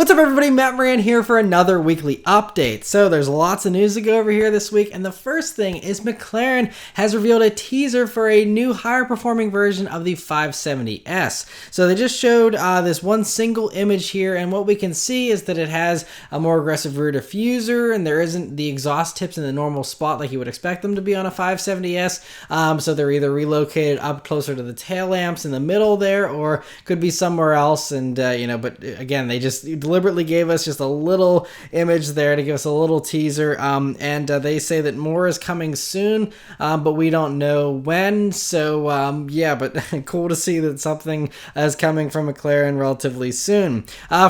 What's up everybody, Maran here for another weekly update. So there's lots of news to go over here this week, and the first thing is McLaren has revealed a teaser for a new higher performing version of the 570S. So they just showed this one single image here, and what we can see is that it has a more aggressive rear diffuser, and there isn't the exhaust tips in the normal spot like you would expect them to be on a 570S. So they're either relocated up closer to the tail lamps in the middle there, or could be somewhere else, and but again, they just deliberately gave us just a little image there to give us a little teaser, and they say that more is coming soon, but we don't know when. So yeah, but cool to see that something is coming from McLaren relatively soon.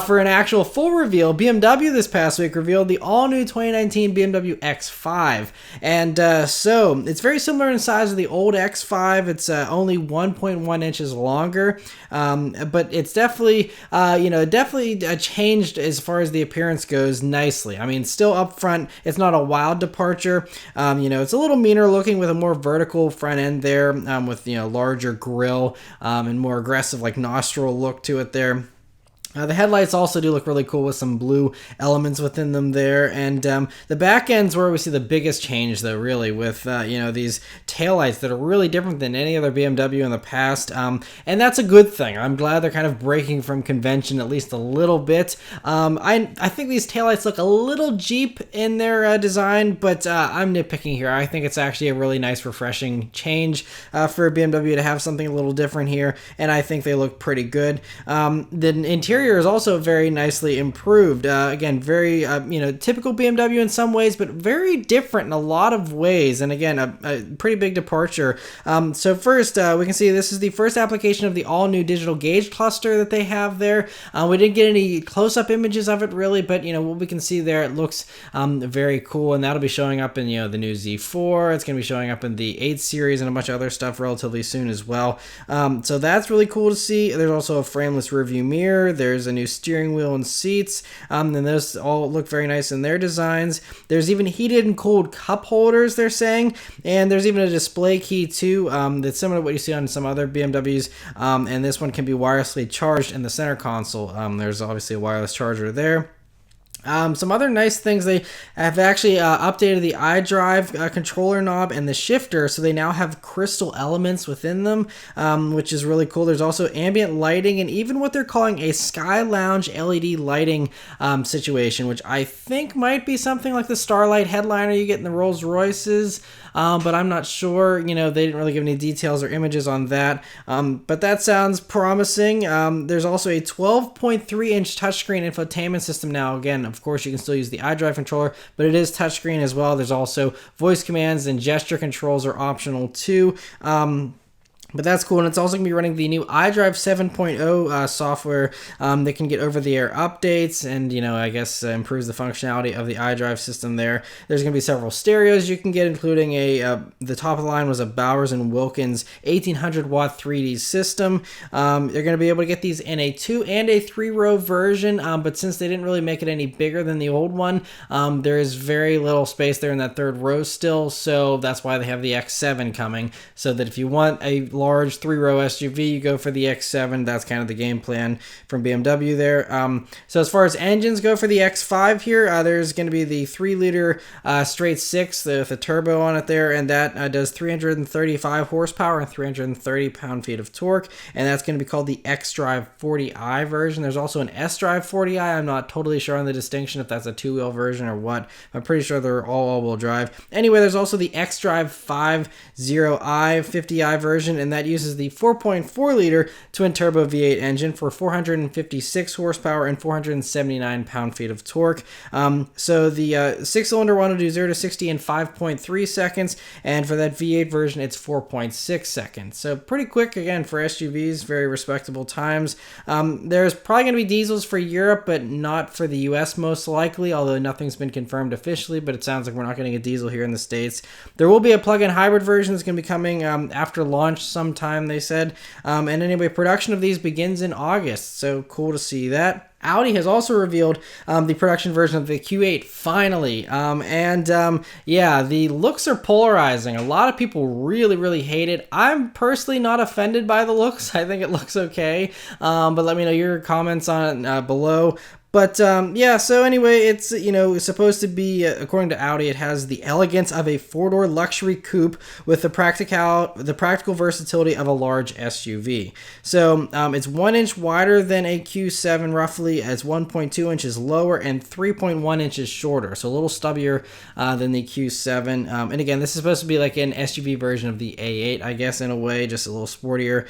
For an actual full reveal, BMW this past week revealed the all-new 2019 BMW X5, and so it's very similar in size to the old X5. It's only 1.1 inches longer, but it's definitely changed as far as the appearance goes nicely. I mean, still up front, it's not a wild departure. It's a little meaner looking with a more vertical front end there, with larger grille and more aggressive like nostril look to it there. The headlights also do look really cool with some blue elements within them there, and the back end's where we see the biggest change though, really, with these taillights that are really different than any other BMW in the past, and that's a good thing. I'm glad they're kind of breaking from convention at least a little bit. I think these taillights look a little Jeep in their design, but I'm nitpicking here. I think it's actually a really nice, refreshing change for a BMW to have something a little different here, and I think they look pretty good. The interior is also very nicely improved. Again, very typical BMW in some ways, but very different in a lot of ways, and again, a pretty big departure. So first, we can see this is the first application of the all-new digital gauge cluster that they have there. We didn't get any close-up images of it really, but what we can see there, it looks very cool, and that'll be showing up in the new Z4. It's going to be showing up in the 8 series and a bunch of other stuff relatively soon as well. So that's really cool to see. There's also a frameless rearview mirror. There's a new steering wheel and seats, and those all look very nice in their designs. There's even heated and cooled cup holders, they're saying, and there's even a display key too, that's similar to what you see on some other BMWs, and this one can be wirelessly charged in the center console. There's obviously a wireless charger there. Some other nice things, they have actually updated the iDrive controller knob and the shifter, so they now have crystal elements within them, which is really cool. There's also ambient lighting and even what they're calling a Sky Lounge LED lighting situation, which I think might be something like the Starlight headliner you get in the Rolls Royces, but I'm not sure. They didn't really give any details or images on that, but that sounds promising. There's also a 12.3-inch touchscreen infotainment system now. Again, of course, you can still use the iDrive controller, but it is touchscreen as well. There's also voice commands and gesture controls are optional too. But that's cool, and it's also going to be running the new iDrive 7.0 software that can get over-the-air updates and, I guess improves the functionality of the iDrive system there. There's going to be several stereos you can get, including the top of the line was a Bowers & Wilkins 1800-watt 3D system. You're going to be able to get these in a 2- and a 3-row version, but since they didn't really make it any bigger than the old one, there is very little space there in that 3rd row still, so that's why they have the X7 coming, so that if you want a large 3-row SUV, you go for the X7. That's kind of the game plan from BMW there. So as far as engines go for the X5 here, there's going to be the 3-liter straight 6 with a turbo on it there, and that does 335 horsepower and 330 pound-feet of torque, and that's going to be called the xDrive 40i version. There's also an SDrive 40i. I'm not totally sure on the distinction if that's a 2-wheel version or what. I'm pretty sure they're all-wheel drive. Anyway, there's also the xDrive 50i 50i version, and that uses the 4.4-liter twin-turbo V8 engine for 456 horsepower and 479 pound-feet of torque. So the 6-cylinder one will do 0 to 60 in 5.3 seconds, and for that V8 version, it's 4.6 seconds. So pretty quick, again, for SUVs, very respectable times. There's probably going to be diesels for Europe, but not for the US most likely, although nothing's been confirmed officially, but it sounds like we're not getting a diesel here in the States. There will be a plug-in hybrid version that's going to be coming after launch sometime, they said. And anyway, production of these begins in August, so cool to see that. Audi has also revealed the production version of the Q8 finally, yeah, the looks are polarizing. A lot of people really hate it. I'm personally not offended by the looks. I think it looks okay, but let me know your comments on it below. But yeah, so anyway, it's, you know, supposed to be, according to Audi, it has the elegance of a four-door luxury coupe with the practical versatility of a large SUV. So it's 1 inch wider than a Q7 roughly, it's 1.2 inches lower and 3.1 inches shorter, so a little stubbier than the Q7. And again, this is supposed to be like an SUV version of the A8, I guess, in a way, just a little sportier.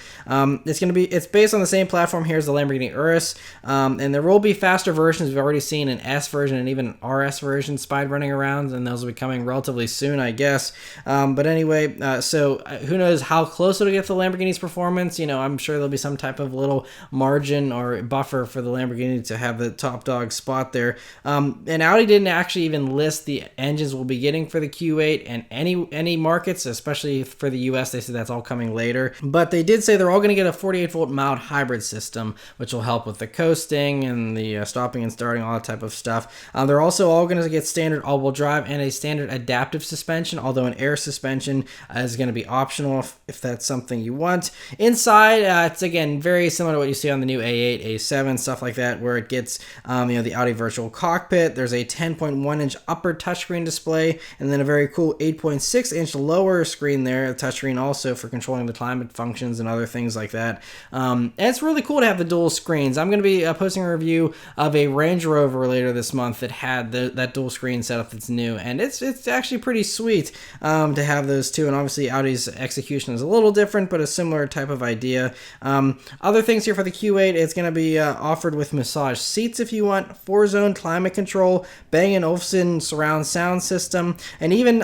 It's based on the same platform here as the Lamborghini Urus, and there will be faster versions. We've already seen an S version and even an RS version spied running around, and those will be coming relatively soon, I guess. But anyway, so who knows how close it'll get to the Lamborghini's performance. You know, I'm sure there'll be some type of little margin or buffer for the Lamborghini to have the top dog spot there. And Audi didn't actually even list the engines we'll be getting for the Q8 and any markets, especially for the US. They said that's all coming later. But they did say they're all going to get a 48-volt mild hybrid system, which will help with the coasting and the stopping and starting, all that type of stuff. They're also all going to get standard all-wheel drive and a standard adaptive suspension, although an air suspension is going to be optional if that's something you want. Inside, it's again very similar to what you see on the new A8, A7, stuff like that, where it gets the Audi virtual cockpit. There's a 10.1-inch upper touchscreen display, and then a very cool 8.6-inch lower screen there, a touchscreen also for controlling the climate functions and other things like that. And it's really cool to have the dual screens. I'm going to be posting a review of a Range Rover later this month that had that dual screen setup that's new, and it's actually pretty sweet to have those two. And obviously Audi's execution is a little different, but a similar type of idea. Other things here for the Q8, it's going to be offered with massage seats if you want, 4-zone climate control, Bang & Olufsen surround sound system, and even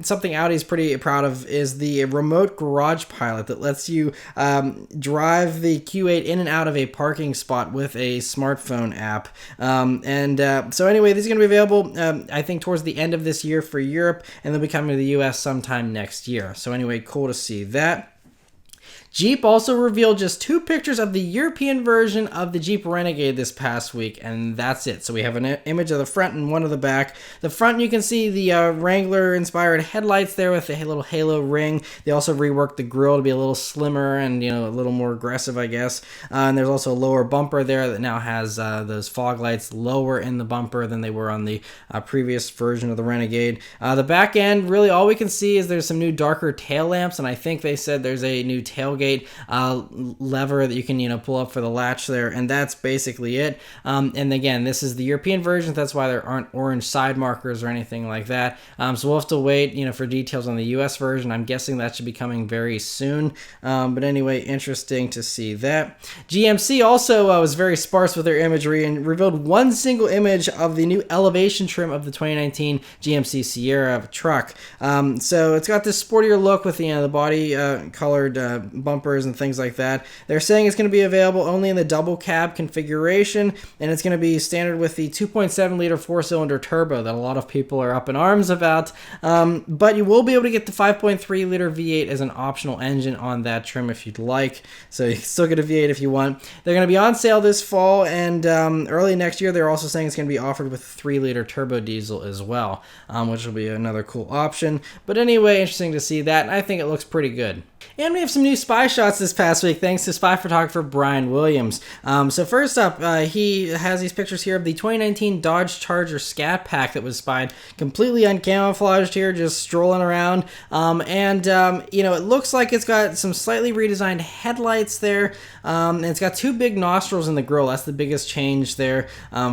something Audi's pretty proud of is the remote garage pilot that lets you drive the Q8 in and out of a parking spot with a smartphone app. So anyway, these are going to be available, I think, towards the end of this year for Europe, and they'll be coming to the US sometime next year. So anyway, cool to see that. Jeep also revealed just 2 pictures of the European version of the Jeep Renegade this past week, and that's it. So we have an image of the front and one of the back. The front, you can see the Wrangler-inspired headlights there with the little halo ring. They also reworked the grille to be a little slimmer and, you know, a little more aggressive, I guess. And there's also a lower bumper there that now has those fog lights lower in the bumper than they were on the previous version of the Renegade. The back end, really all we can see is there's some new darker tail lamps, and I think they said there's a new tailgate lever that you can pull up for the latch there, and that's basically it. And again, this is the European version, that's why there aren't orange side markers or anything like that. So we'll have to wait for details on the US version. I'm guessing that should be coming very soon. But anyway, interesting to see that. GMC also was very sparse with their imagery and revealed one single image of the new elevation trim of the 2019 GMC Sierra truck. So it's got this sportier look with the body colored bumpers and things like that. They're saying it's going to be available only in the double cab configuration, and it's going to be standard with the 2.7 liter 4-cylinder turbo that a lot of people are up in arms about. But you will be able to get the 5.3 liter V8 as an optional engine on that trim if you'd like. So you can still get a V8 if you want. They're going to be on sale this fall, and early next year they're also saying it's going to be offered with 3 liter turbo diesel as well, which will be another cool option. But anyway, interesting to see that, and I think it looks pretty good. And we have some new spy shots this past week, thanks to spy photographer Brian Williams. So first up, he has these pictures here of the 2019 Dodge Charger Scat Pack that was spied, completely uncamouflaged here, just strolling around. It looks like it's got some slightly redesigned headlights there, and it's got 2 big nostrils in the grille. That's the biggest change there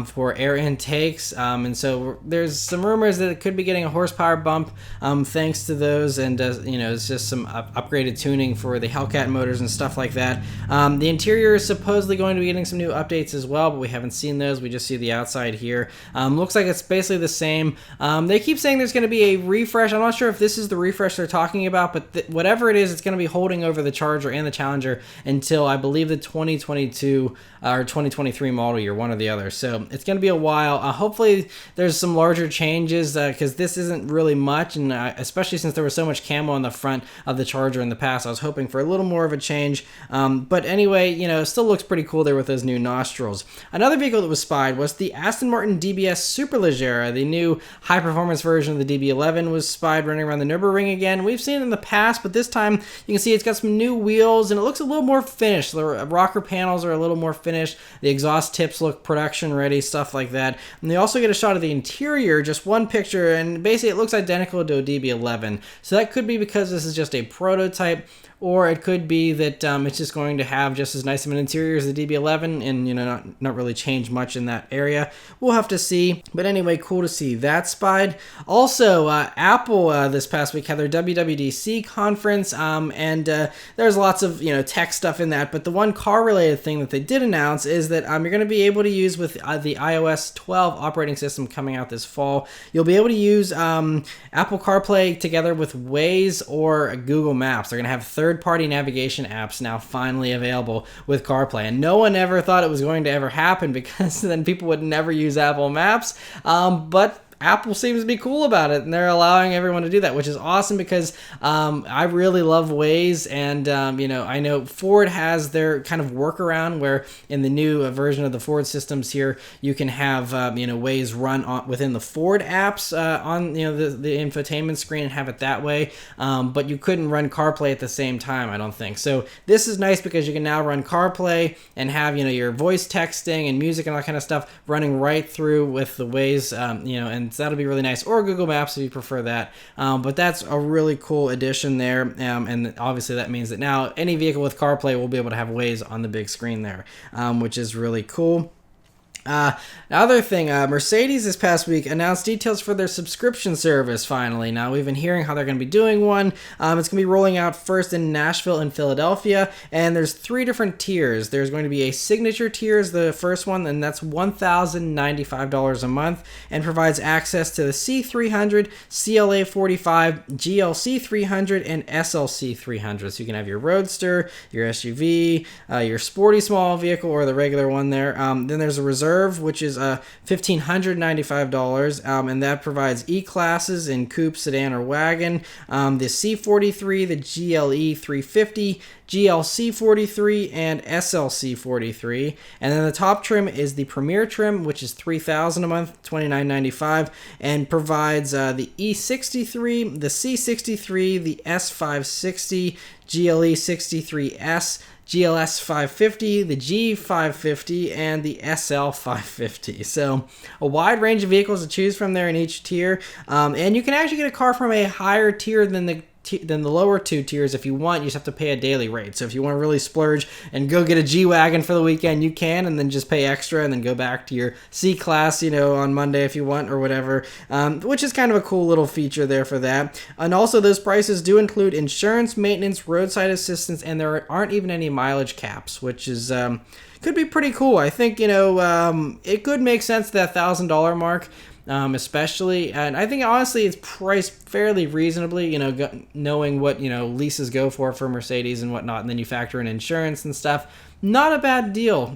for air intakes. And so there's some rumors that it could be getting a horsepower bump thanks to those, and it's just some upgraded tuning for the Hellcat motors and stuff like that. The interior is supposedly going to be getting some new updates as well, but we haven't seen those. We just see the outside here. Looks like it's basically the same. They keep saying there's going to be a refresh. I'm not sure if this is the refresh they're talking about, but whatever it is, it's going to be holding over the Charger and the Challenger until I believe the 2022 or 2023 model year, one or the other. So it's going to be a while. Hopefully there's some larger changes because this isn't really much, and especially since there was so much camo on the front of the Charger in the past, I was hoping for a little more of a change. But anyway, you know, it still looks pretty cool there with those new nostrils. Another vehicle that was spied was the Aston Martin DBS Superleggera. The new high-performance version of the DB11 was spied running around the Nürburgring again. We've seen it in the past, but this time you can see it's got some new wheels, and it looks a little more finished. The rocker panels are a little more finished. The exhaust tips look production ready, stuff like that. And they also get a shot of the interior, just one picture, and basically it looks identical to a DB11. So that could be because this is just a prototype, or it could be that it's just going to have just as nice of an interior as the DB11 and, you know, not really change much in that area. We'll have to see. But anyway, cool to see that spied. Also, Apple this past week had their WWDC conference, and there's lots of, you know, tech stuff in that. But the one car-related thing that they did announce is that you're going to be able to use with the iOS 12 operating system coming out this fall, you'll be able to use Apple CarPlay together with Waze or Google Maps. They're going to have third-party navigation apps now finally available with CarPlay, and no one ever thought it was going to ever happen because then people would never use Apple Maps, but Apple seems to be cool about it, and they're allowing everyone to do that, which is awesome because I really love Waze, and you know, I know Ford has their kind of workaround where in the new version of the Ford systems here, you can have you know, Waze run within the Ford apps on, you know, the infotainment screen and have it that way, but you couldn't run CarPlay at the same time, I don't think. So this is nice because you can now run CarPlay and have, you know, your voice texting and music and all that kind of stuff running right through with the Waze, you know, and so that'll be really nice, or Google Maps if you prefer that. But that's a really cool addition there, and obviously that means that now any vehicle with CarPlay will be able to have Waze on the big screen there, which is really cool. Another thing, Mercedes this past week announced details for their subscription service finally. Now, we've been hearing how they're going to be doing one. It's going to be rolling out first in Nashville and Philadelphia, and there's 3 different tiers. There's going to be a signature tier is the first one, and that's $1,095 a month, and provides access to the C300, CLA 45, GLC 300, and SLC 300. So you can have your Roadster, your SUV, your sporty small vehicle, or the regular one there. Then there's a Reserve, which is $1,595, and that provides E-classes in coupe, sedan, or wagon. The C43, the GLE 350, GLC 43, and SLC 43. And then the top trim is the Premier trim, which is $3,000 a month, $2,995, and provides the E63, the C63, the S560, GLE 63S, GLS 550, the G550, and the SL 550. So a wide range of vehicles to choose from there in each tier, and you can actually get a car from a higher tier than the lower 2 tiers if you want. You just have to pay a daily rate. So if you want to really splurge and go get a G-Wagon for the weekend, you can, and then just pay extra and then go back to your C-Class, you know, on Monday if you want or whatever, which is kind of a cool little feature there for that. And also those prices do include insurance, maintenance, roadside assistance, and there aren't even any mileage caps, which is could be pretty cool. I think, you know, it could make sense, that $1,000 mark. Especially, and I think honestly it's priced fairly reasonably, you know, knowing what, you know, leases go for Mercedes and whatnot, and then you factor in insurance and stuff. Not a bad deal.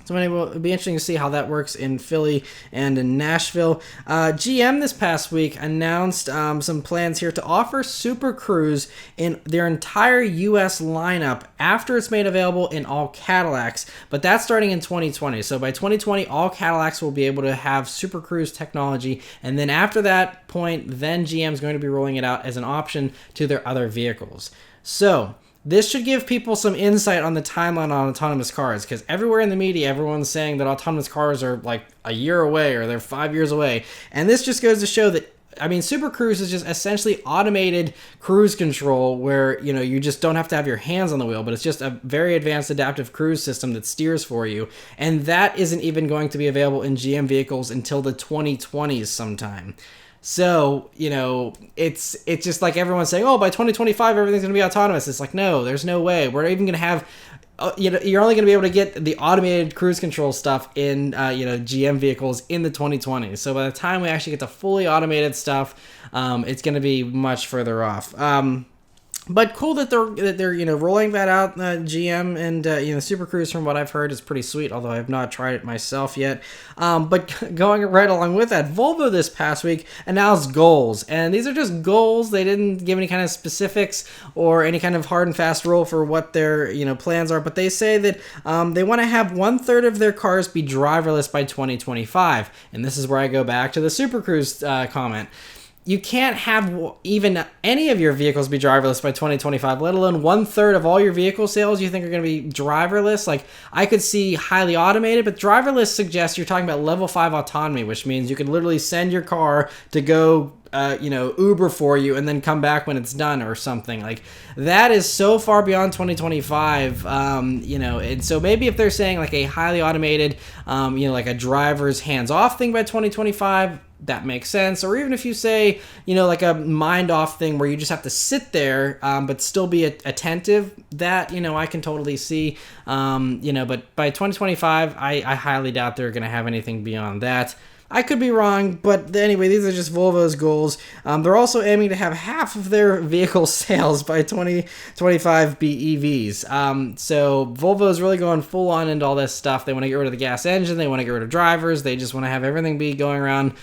So anyway, it'll be interesting to see how that works in Philly and in Nashville. GM this past week announced some plans here to offer Super Cruise in their entire U.S. lineup after it's made available in all Cadillacs, but that's starting in 2020. So by 2020, all Cadillacs will be able to have Super Cruise technology, and then after that point, then GM is going to be rolling it out as an option to their other vehicles. So this should give people some insight on the timeline on autonomous cars, because everywhere in the media, everyone's saying that autonomous cars are like a year away or they're 5 years away. And this just goes to show that, I mean, Super Cruise is just essentially automated cruise control where, you know, you just don't have to have your hands on the wheel, but it's just a very advanced adaptive cruise system that steers for you. And that isn't even going to be available in GM vehicles until the 2020s sometime. So, you know, it's just like everyone's saying, oh, by 2025, everything's going to be autonomous. It's like, no, there's no way. We're even going to have, you know, you're only going to be able to get the automated cruise control stuff in, you know, GM vehicles in the 2020s. So by the time we actually get the fully automated stuff, it's going to be much further off. But cool that they're rolling that out. GM and Super Cruise, from what I've heard, is pretty sweet. Although I have not tried it myself yet. But going right along with that, Volvo this past week announced goals, and these are just goals. They didn't give any kind of specifics or any kind of hard and fast rule for what their plans are. But they say that they want to have 1/3 of their cars be driverless by 2025, and this is where I go back to the Super Cruise comment. You can't have even any of your vehicles be driverless by 2025, let alone 1/3 of all your vehicle sales you think are going to be driverless. Like, I could see highly automated, but driverless suggests you're talking about level 5 autonomy, which means you can literally send your car to go Uber for you and then come back when it's done or something. Like, that is so far beyond 2025, and so maybe if they're saying like a highly automated, like a driver's hands-off thing by 2025, that makes sense. Or even if you say, like a mind-off thing where you just have to sit there, but still be attentive, that, I can totally see, but by 2025, I highly doubt they're going to have anything beyond that. I could be wrong, but anyway, these are just Volvo's goals. They're also aiming to have half of their vehicle sales by 2025 be EVs. So Volvo is really going full on into all this stuff. They want to get rid of the gas engine. They want to get rid of drivers. They just want to have everything be going around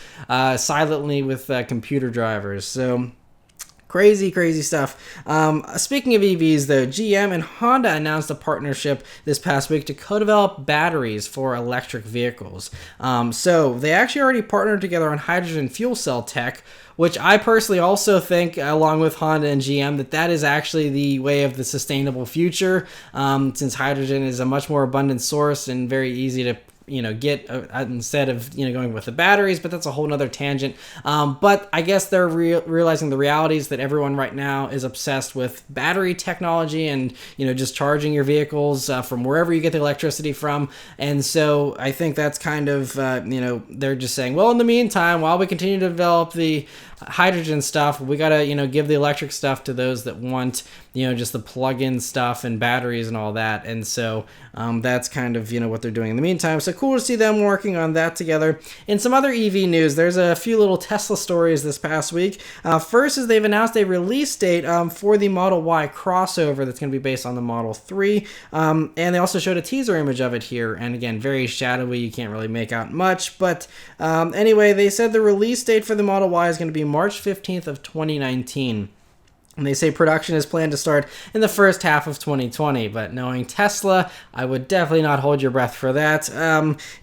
silently with computer drivers. So crazy stuff. Speaking of EVs, though, GM and Honda announced a partnership this past week to co-develop batteries for electric vehicles. So they actually already partnered together on hydrogen fuel cell tech, which I personally also think, along with Honda and GM, that is actually the way of the sustainable future, since hydrogen is a much more abundant source and very easy to get instead of going with the batteries. But that's a whole nother tangent. But I guess they're realizing the realities that everyone right now is obsessed with battery technology and just charging your vehicles from wherever you get the electricity from. And so I think that's kind of they're just saying, well, in the meantime, while we continue to develop the hydrogen stuff, we gotta give the electric stuff to those that want just the plug-in stuff and batteries and all that. And so that's kind of what they're doing in the meantime. So cool to see them working on that together. In some other EV news, there's a few little Tesla stories this past week. First is they've announced a release date for the Model Y crossover that's going to be based on the Model 3, and they also showed a teaser image of it here, and again, very shadowy, you can't really make out much, but anyway, they said the release date for the Model Y is going to be March 15th of 2019. And they say production is planned to start in the first half of 2020, but knowing Tesla, I would definitely not hold your breath for that.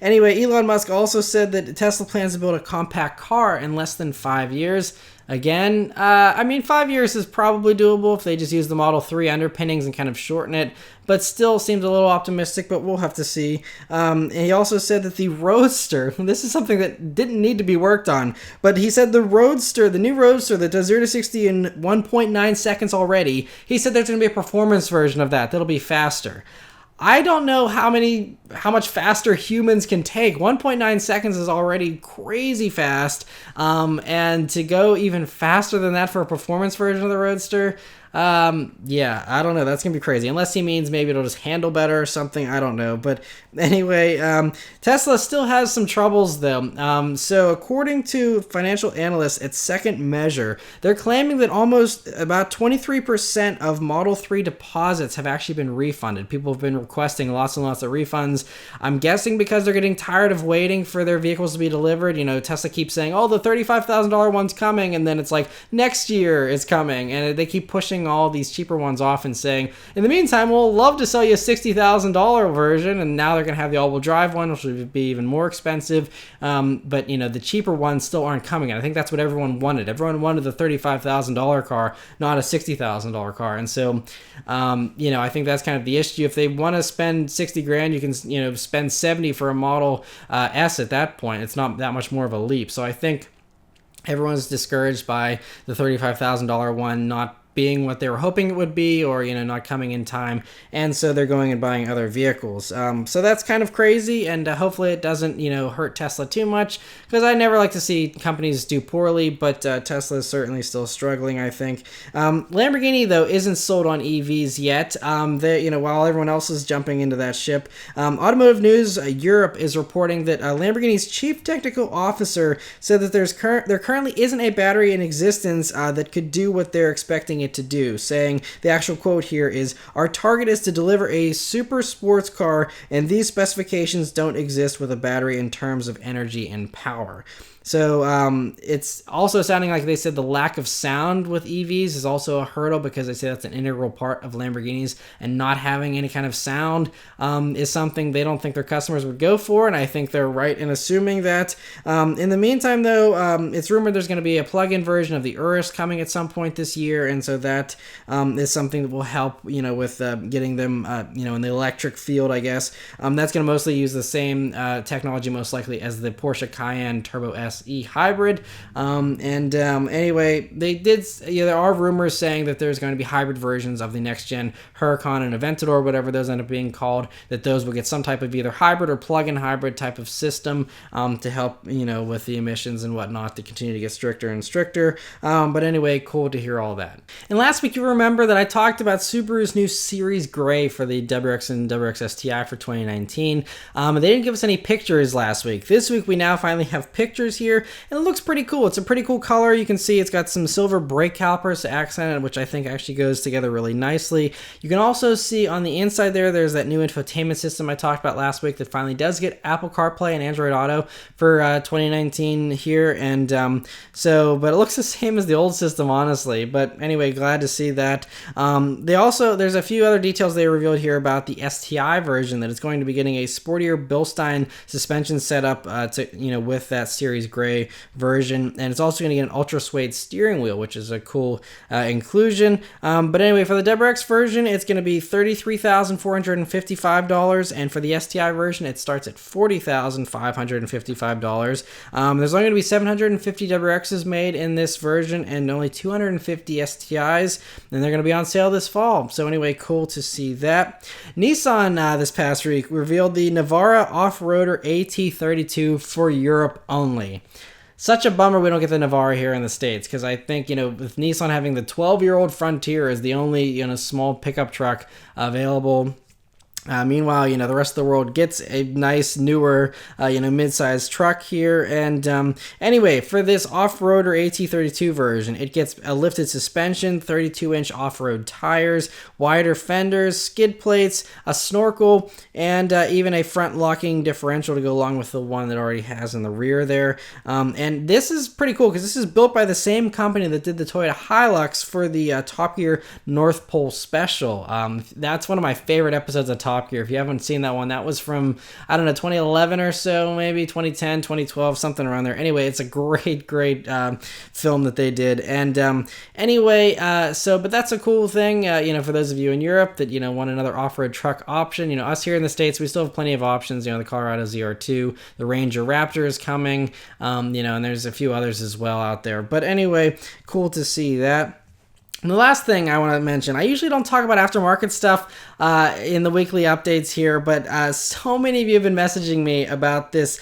Anyway, Elon Musk also said that Tesla plans to build a compact car in less than 5 years. Again, 5 years is probably doable if they just use the Model 3 underpinnings and kind of shorten it, but still seems a little optimistic, but we'll have to see. And he also said that the Roadster, this is something that didn't need to be worked on, but he said the new Roadster that does 0 to 60 in 1.9 seconds already, he said there's going to be a performance version of that that'll be faster. I don't know how much faster humans can take. 1.9 seconds is already crazy fast, and to go even faster than that for a performance version of the Roadster, I don't know. That's going to be crazy. Unless he means maybe it'll just handle better or something. I don't know. But anyway, Tesla still has some troubles, though. So according to financial analysts at Second Measure, they're claiming that almost about 23% of Model 3 deposits have actually been refunded. People have been requesting lots and lots of refunds. I'm guessing because they're getting tired of waiting for their vehicles to be delivered. Tesla keeps saying, oh, the $35,000 one's coming, and then it's like, next year it's coming. And they keep pushing all these cheaper ones off and saying, in the meantime, we'll love to sell you a $60,000 version, and now they're going to have the all-wheel drive one, which would be even more expensive, but the cheaper ones still aren't coming, and I think that's what everyone wanted. Everyone wanted the $35,000 car, not a $60,000 car, and so I think that's kind of the issue. If they want to spend $60,000, you can spend $70,000 for a Model S at that point. It's not that much more of a leap, so I think everyone's discouraged by the $35,000 one not being what they were hoping it would be, or not coming in time, and so they're going and buying other vehicles. So that's kind of crazy, and hopefully it doesn't hurt Tesla too much, because I never like to see companies do poorly, but Tesla is certainly still struggling, I think. Lamborghini, though, isn't sold on EVs yet. While everyone else is jumping into that ship, Automotive News Europe is reporting that Lamborghini's chief technical officer said that there currently isn't a battery in existence that could do what they're expecting it to do, saying the actual quote here is, "Our target is to deliver a super sports car, and these specifications don't exist with a battery in terms of energy and power." So it's also sounding like they said the lack of sound with EVs is also a hurdle, because they say that's an integral part of Lamborghinis, and not having any kind of sound is something they don't think their customers would go for, and I think they're right in assuming that. In the meantime, though, it's rumored there's going to be a plug-in version of the Urus coming at some point this year, and so that is something that will help, with getting them, in the electric field, I guess. That's going to mostly use the same technology, most likely, as the Porsche Cayenne Turbo S hybrid. Anyway, they did, there are rumors saying that there's going to be hybrid versions of the next gen Huracan and Aventador, whatever those end up being called, that those will get some type of either hybrid or plug-in hybrid type of system to help, with the emissions and whatnot, to continue to get stricter and stricter. But anyway, cool to hear all that. And last week, you remember that I talked about Subaru's new Series.Gray for the WRX and WRX STI for 2019. They didn't give us any pictures last week. This week, we now finally have pictures here, and it looks pretty cool. It's a pretty cool color. You can see it's got some silver brake calipers to accent it, which I think actually goes together really nicely. You can also see on the inside there's that new infotainment system I talked about last week that finally does get Apple CarPlay and Android Auto for 2019 here, and but it looks the same as the old system, honestly. But anyway, glad to see that. There's a few other details they revealed here about the STI version, that it's going to be getting a sportier Bilstein suspension setup with that Series.Gray version, and it's also going to get an ultra suede steering wheel, which is a cool inclusion. But anyway, for the WRX version, it's going to be $33,455, and for the STI version, it starts at $40,555. There's only going to be 750 WRXs made in this version, and only 250 STIs, and they're going to be on sale this fall. So anyway, cool to see that. Nissan this past week revealed the Navara off-roader AT32 for Europe only. Such a bummer we don't get the Navara here in the States, because I think, with Nissan having the 12-year-old Frontier as the only, small pickup truck available. Meanwhile, the rest of the world gets a nice, newer, mid-sized truck here. And anyway, for this off-roader AT32 version, it gets a lifted suspension, 32-inch off-road tires, wider fenders, skid plates, a snorkel, and even a front-locking differential to go along with the one that already has in the rear there. And this is pretty cool, because this is built by the same company that did the Toyota Hilux for the Top Gear North Pole Special. That's one of my favorite episodes of Top Gear. If you haven't seen that one, that was from, 2011 or so, maybe 2010, 2012, something around there. Anyway, it's a great film that they did. And but that's a cool thing, for those of you in Europe that, want another off-road truck option. Us here in the States, we still have plenty of options. The Colorado ZR2, the Ranger Raptor is coming, and there's a few others as well out there. But anyway, cool to see that. And the last thing I want to mention, I usually don't talk about aftermarket stuff in the weekly updates here, but so many of you have been messaging me about this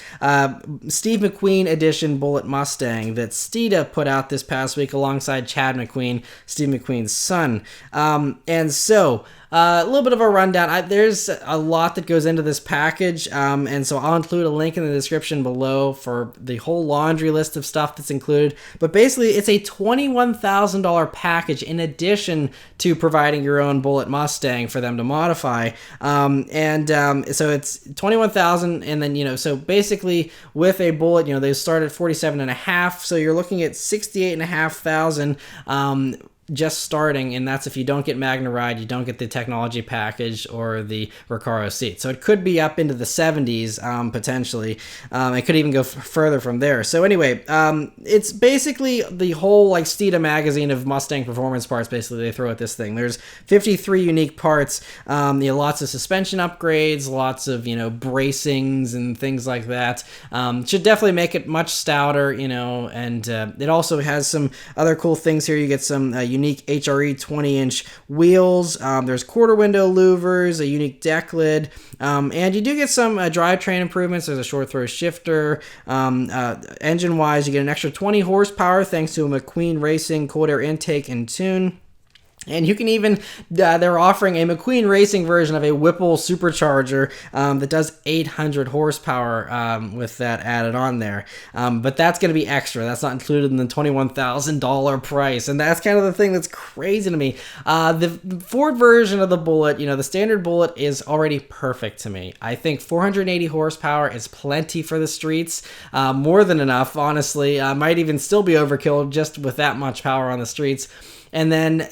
Steve McQueen edition Bullitt Mustang that Steeda put out this past week alongside Chad McQueen, Steve McQueen's son. And so a little bit of a rundown. There's a lot that goes into this package, and so I'll include a link in the description below for the whole laundry list of stuff that's included. But basically, it's a $21,000 package in addition to providing your own Bullitt Mustang for them to modify. So it's $21,000, and then so basically with a Bullitt, they start at $47,500, so you're looking at $68,500. Just starting, and that's if you don't get Magna Ride, you don't get the technology package or the Recaro seat. So it could be up into the 70s potentially. It could even go further from there. So anyway, it's basically the whole Steeda magazine of Mustang performance parts. Basically, they throw at this thing. There's 53 unique parts. Lots of suspension upgrades, lots of bracings and things like that. Should definitely make it much stouter. And it also has some other cool things here. You get some unique HRE 20-inch wheels. There's quarter window louvers, a unique deck lid, and you do get some drivetrain improvements. There's a short throw shifter. Engine-wise, you get an extra 20 horsepower thanks to a McQueen Racing cold air intake and tune. And you can even, they're offering a McQueen racing version of a Whipple supercharger that does 800 horsepower with that added on there. But that's going to be extra. That's not included in the $21,000 price. And that's kind of the thing that's crazy to me. The Ford version of the Bullitt, the standard Bullitt is already perfect to me. I think 480 horsepower is plenty for the streets. More than enough, honestly. Might even still be overkill just with that much power on the streets. And then,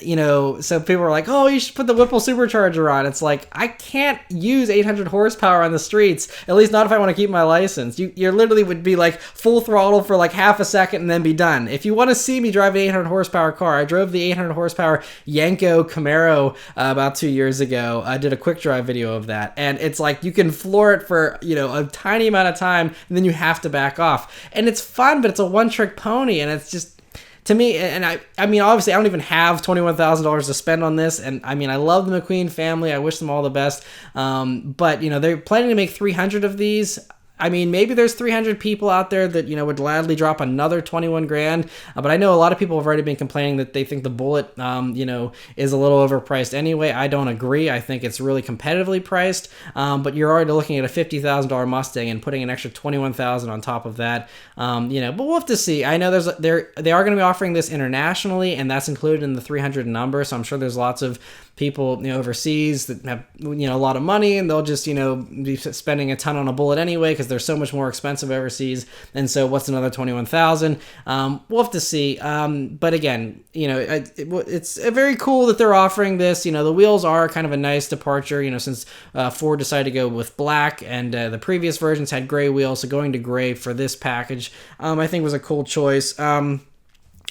so people are like, oh, you should put the Whipple supercharger on. It's like, I can't use 800 horsepower on the streets, at least not if I want to keep my license. You literally would be like full throttle for like half a second and then be done. If you want to see me drive an 800 horsepower car, I drove the 800 horsepower Yenko Camaro about 2 years ago. I did a quick drive video of that. And it's like, you can floor it for, a tiny amount of time and then you have to back off. And it's fun, but it's a one-trick pony, and it's just, to me, and I mean, obviously, I don't even have $21,000 to spend on this, and I mean, I love the McQueen family. I wish them all the best, but, they're planning to make 300 of these. I mean, maybe there's 300 people out there that, would gladly drop another 21 grand. But I know a lot of people have already been complaining that they think the Bullitt, is a little overpriced anyway. I don't agree. I think it's really competitively priced. But you're already looking at a $50,000 Mustang and putting an extra 21,000 on top of that. But we'll have to see. I know they are going to be offering this internationally, and that's included in the 300 number. So I'm sure there's lots of people overseas that have a lot of money, and they'll just be spending a ton on a Bullitt anyway because they're so much more expensive overseas. And so what's another 21,000? We'll have to see. But again, it's very cool that they're offering this. The wheels are kind of a nice departure, since Ford decided to go with black, and the previous versions had gray wheels. So going to gray for this package, I think was a cool choice.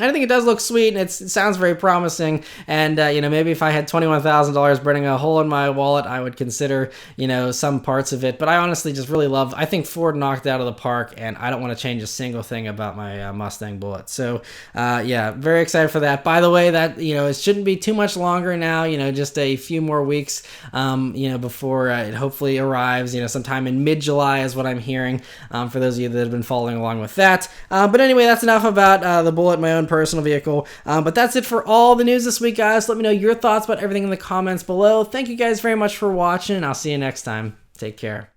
I think it does look sweet, and it sounds very promising. And, maybe if I had $21,000 burning a hole in my wallet, I would consider, some parts of it. But I honestly just really I think Ford knocked it out of the park, and I don't want to change a single thing about my Mustang Bullitt. So, yeah, very excited for that. By the way, that, it shouldn't be too much longer now, just a few more weeks, before it hopefully arrives, sometime in mid-July is what I'm hearing, for those of you that have been following along with that. But anyway, that's enough about the Bullitt, my own personal vehicle. But that's it for all the news this week, guys. Let me know your thoughts about everything in the comments below. Thank you guys very much for watching. I'll see you next time. Take care.